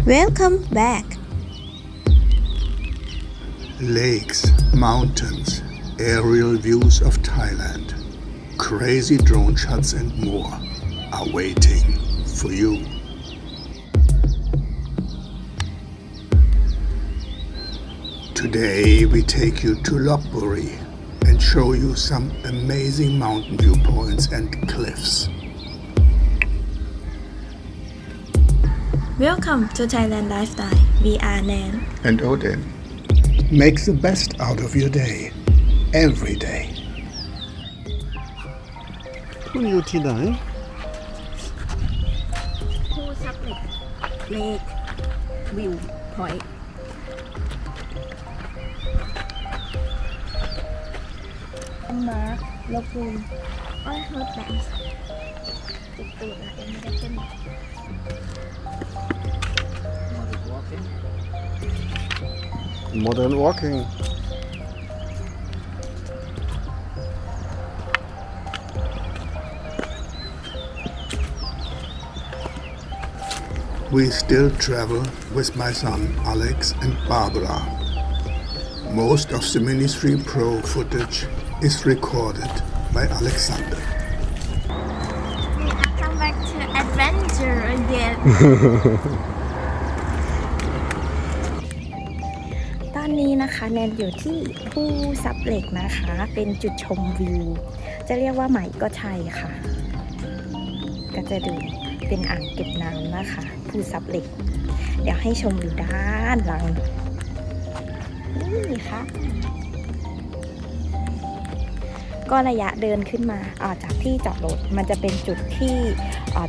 Welcome back. Lakes, mountains, aerial views of Thailand, crazy drone shots and more are waiting for you. Today we take you to Lopburi and show you some amazing mountain viewpoints and cliffs. Welcome to Thailand Lifestyle. We are Nann and Odin. Make the best out of your day, every day. คุณอยู่ที่ไหน Phu Sub Lek Lake Viewpoint มาลบบุรีอ้อยรถแบบติดตูดนะยังไม่ได้ขึ้นModern walking. We still travel with my son Alex and Barbara. Most of the Ministry Pro footage is recorded by Alexander. I come back to adventure again. ตอนนี้นะคะแนนอยู่ที่ภูซับเหล็กนะคะเป็นจุดชมวิวจะเรียกว่าใหม่ก็ใช่ค่ะก็จะดูเป็นอ่างเก็บน้ำนะคะภูซับเหล็กเดี๋ยวให้ชมอยู่ด้านหลังนี่ค่ะก็ระยะเดินขึ้นมาจากที่จอดรถมันจะเป็นจุดที่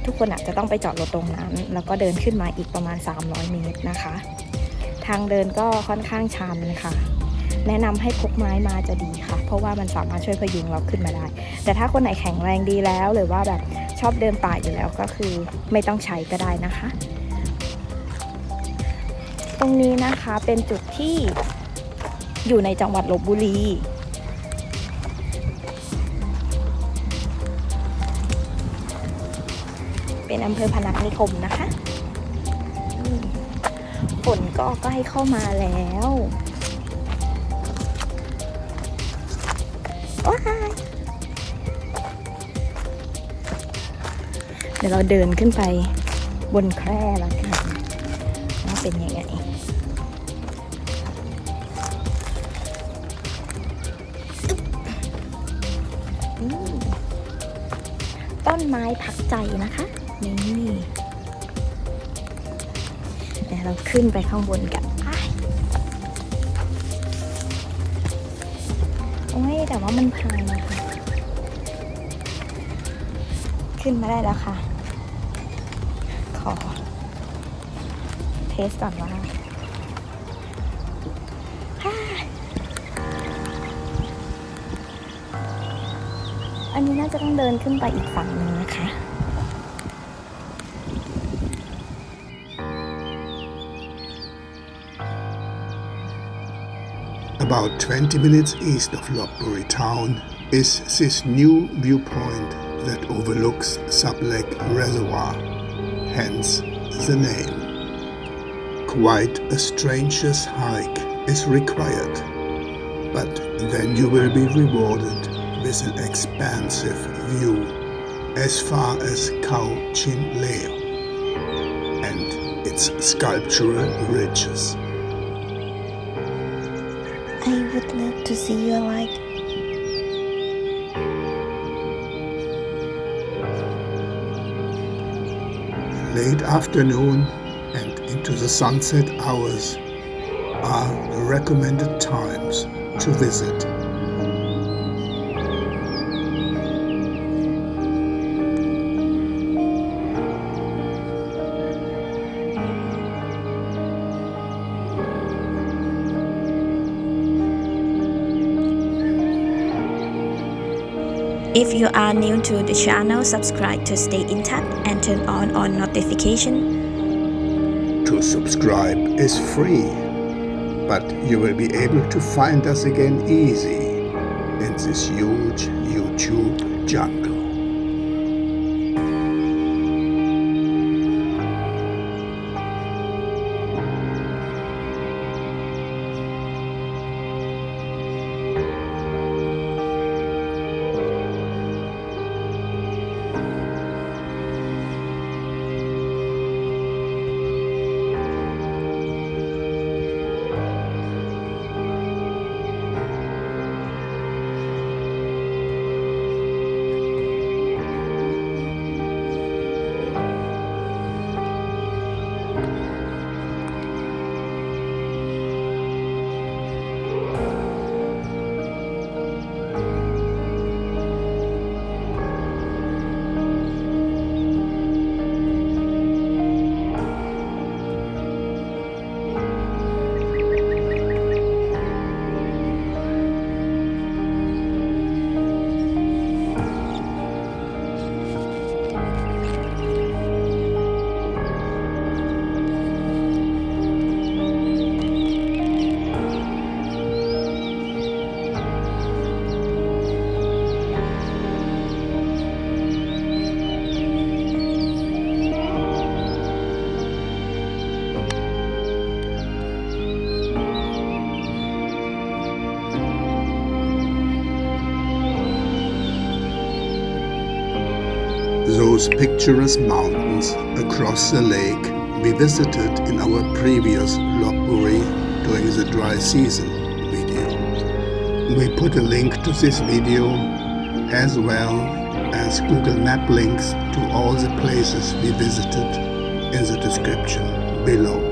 ทุกคนอาจจะต้องไปจอดรถตรงนั้นแล้วก็เดินขึ้นมาอีกประมาณ300เมตรนะคะทางเดินก็ค่อนข้างชันค่ะแนะนำให้พกไม้มาจะดีค่ะเพราะว่ามันสามารถช่วยพยุงเราขึ้นมาได้แต่ถ้าคนไหนแข็งแรงดีแล้วหรือว่าแบบชอบเดินป่าอยู่แล้วก็คือไม่ต้องใช้ก็ได้นะคะตรงนี้นะคะเป็นจุดที่อยู่ในจังหวัดลพบุรีเป็นอำเภอพนัสนิคมนะคะฝนก็ใกล้เข้ามาแล้วว้ายเดี๋ยวเราเดินขึ้นไปบนแคร่แล้วกันว่าเป็นยังไงต้นไม้พักใจนะคะนี่เดี๋ยวเราขึ้นไปข้างบนกันโอ้ยแต่ว่ามันพังนะคะขึ้นมาได้แล้วค่ะขอเทสก่อนว่าอันนี้น่าจะต้องเดินขึ้นไปอีกฝั่งหนึ่งนะคะ About 20 minutes east of Lopburi town is this new viewpoint that overlooks Sub Lek Reservoir, hence the name. Quite a strenuous hike is required, but then you will be rewarded with an expansive view as far as Khao and its sculptural ridges. I would love to see your light. Late afternoon and into the sunset hours are the recommended times to visit. If you are new to the channel, subscribe to stay in touch and turn on notification. To subscribe is free, but you will be able to find us again easy in this huge YouTube jungle. those picturesque mountains across the lake we visited in our previous Lopburi during the dry season video. We put a link to this video as well as Google Map links to all the places we visited in the description below.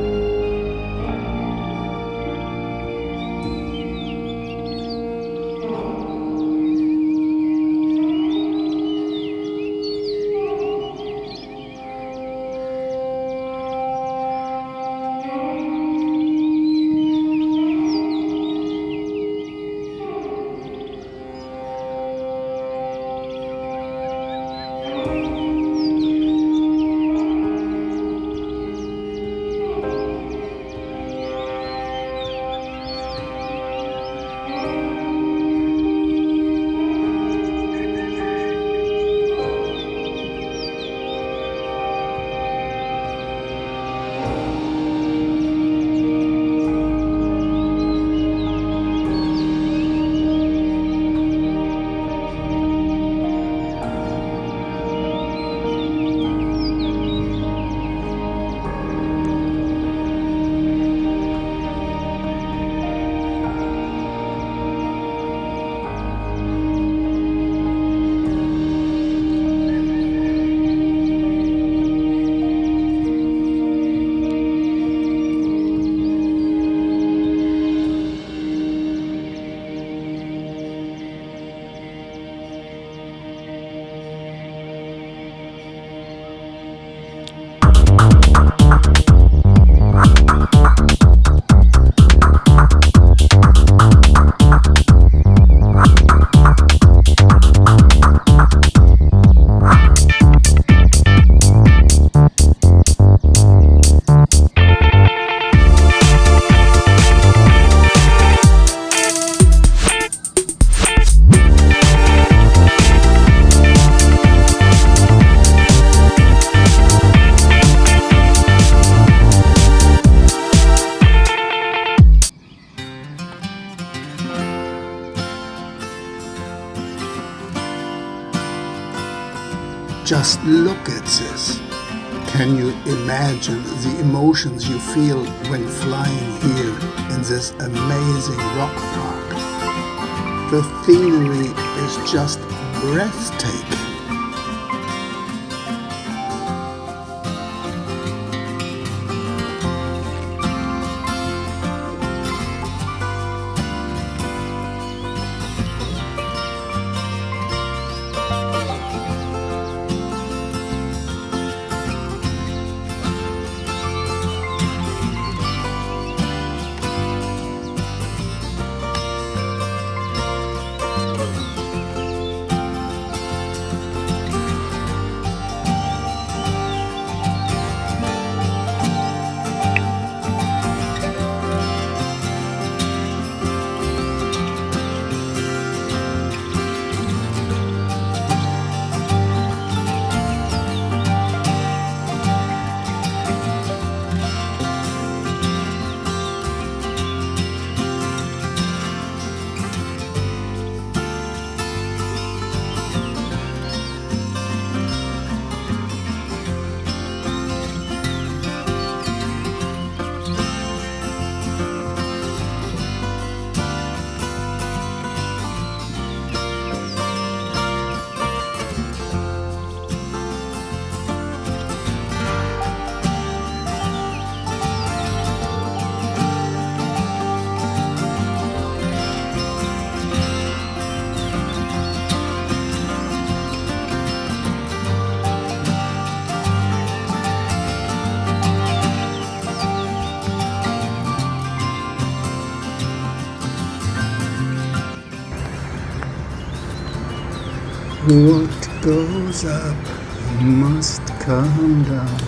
Just look at this. Can you imagine the emotions you feel when flying here in this amazing rock park? The scenery is just breathtaking. What goes up must come down.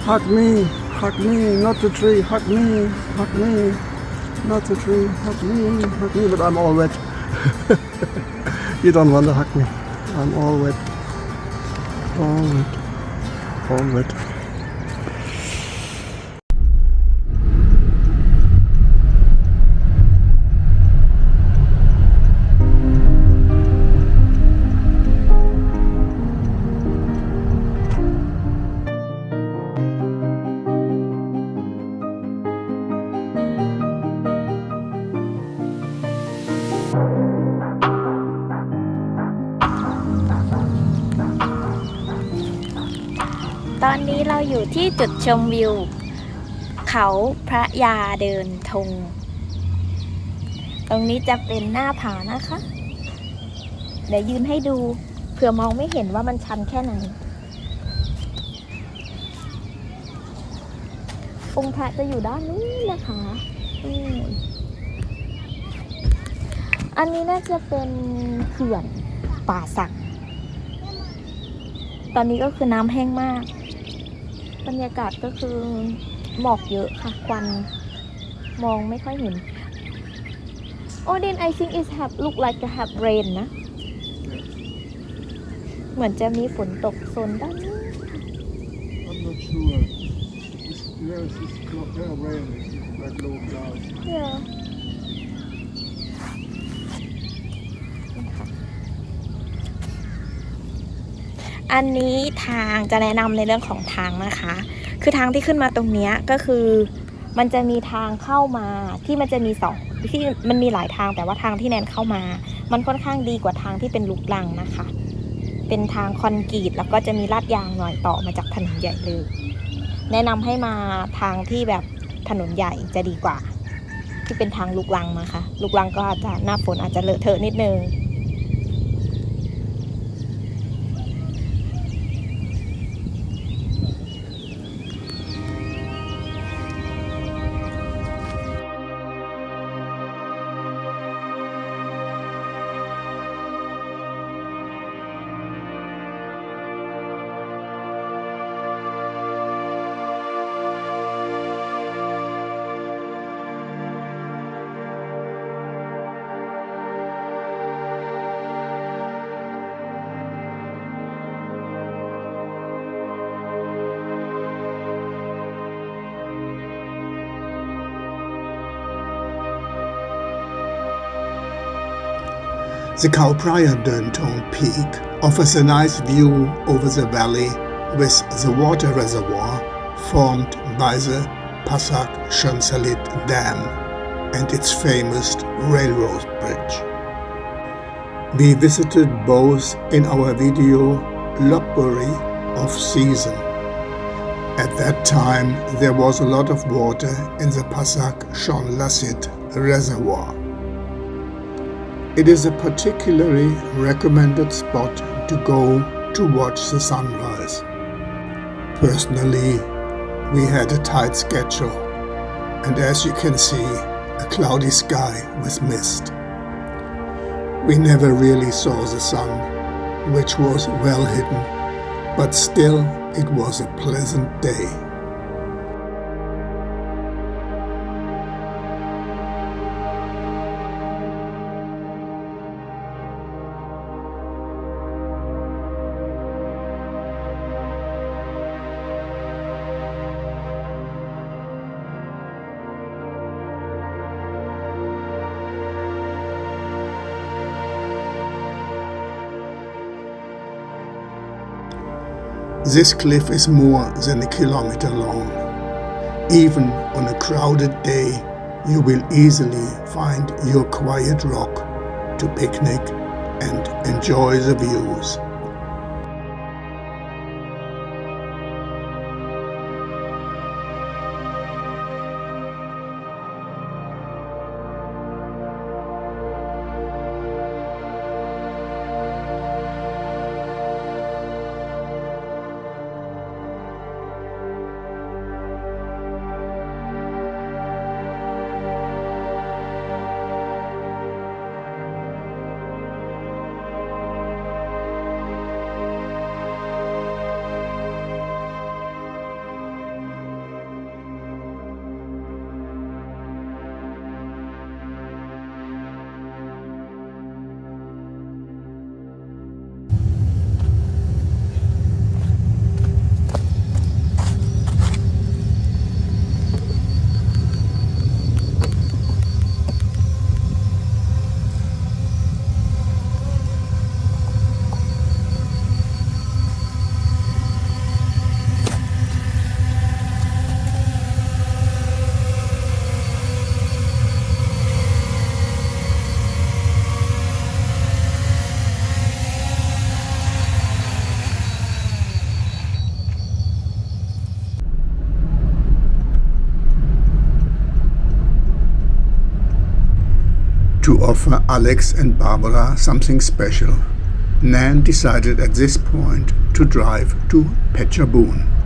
Hug me, not the tree, hug me, not the tree, hug me, but I'm all wet. You don't want to hug me, I'm all wet, all wet. เราอยู่ที่จุดชมวิวเขาพระยาเดินธงตรงนี้จะเป็นหน้าผานะคะ เดี๋ยวยืนให้ดูเผื่อมองไม่เห็นว่ามันชันแค่ไหนองค์พระจะอยู่ด้านนี้นะคะอันนี้น่าจะเป็นเขื่อนป่าสักตอนนี้ก็คือน้ำแห้งมากบรรยากาศก็คือหมอกเยอะค่ะควันมองไม่ค่อยเห็น Odin I think it have look like a have rain นะเหมือนจะมีฝนตกโซนด้านนี้ I'm not sure. Yes, it's not rain. It's like low clouds. Yeah. อันนี้ทางจะแนะนำในเรื่องของทางนะคะคือทางที่ขึ้นมาตรงนี้ก็คือมันจะมีทางเข้ามาที่มันจะมีที่มันมีหลายทางแต่ว่าทางที่แนนเข้ามามันค่อนข้างดีกว่าทางที่เป็นลูกรังนะคะเป็นทางคอนกรีตแล้วก็จะมีลาดยางหน่อยต่อมาจากถนนใหญ่เลยแนะนำให้มาทางที่แบบถนนใหญ่จะดีกว่าที่เป็นทางลูกรังมาค่ะลูกรังก็อาจจะหน้าฝนอาจจะเลอะเทอะนิดนึงThe Khao Doenthong peak offers a nice view over the valley with the water reservoir formed by the Pasak Chonlasit Dam and its famous railroad bridge. We visited both in our video Lopburi off-season. At that time there was a lot of water in the Pasak Chonlasit Reservoir. It is a particularly recommended spot to go to watch the sunrise. Personally, we had a tight schedule, and as you can see, a cloudy sky with mist. We never really saw the sun, which was well hidden, but still it was a pleasant day. This cliff is more than a kilometer long. Even on a crowded day, you will easily find your quiet rock to picnic and enjoy the views. To offer Alex and Barbara something special, Nann decided at this point to drive to Phetchabun.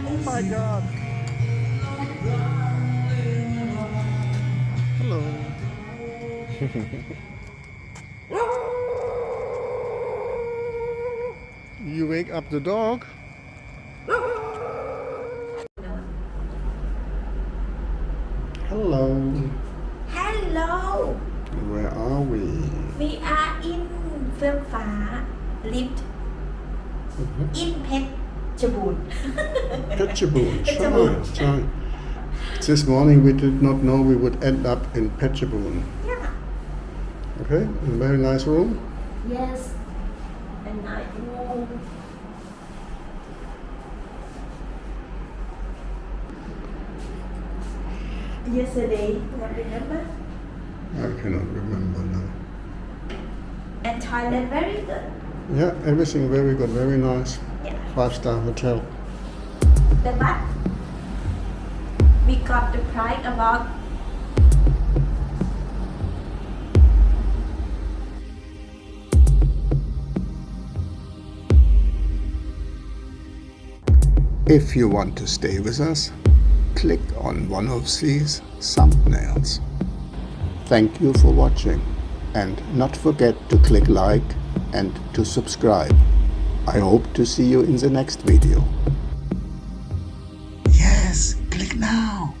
Oh my God. Hello. You wake up the dog? Hello. Hello Where are we? we are in Phraya lift in Phetchabun Phetchabun. Phetchabun. Chai. This morning we did not know we would end up in Phetchabun. yeah Okay, a very nice room. yes and night room. Yesterday, what remember? I cannot remember now. And Thailand very good. Yeah, everything very good, very nice. Yeah. 5-star hotel. The what? We got the price about If you want to stay with us, click on one of these thumbnails. Thank you for watching, and not forget to click like and to subscribe. I hope to see you in the next video. Yes, click now.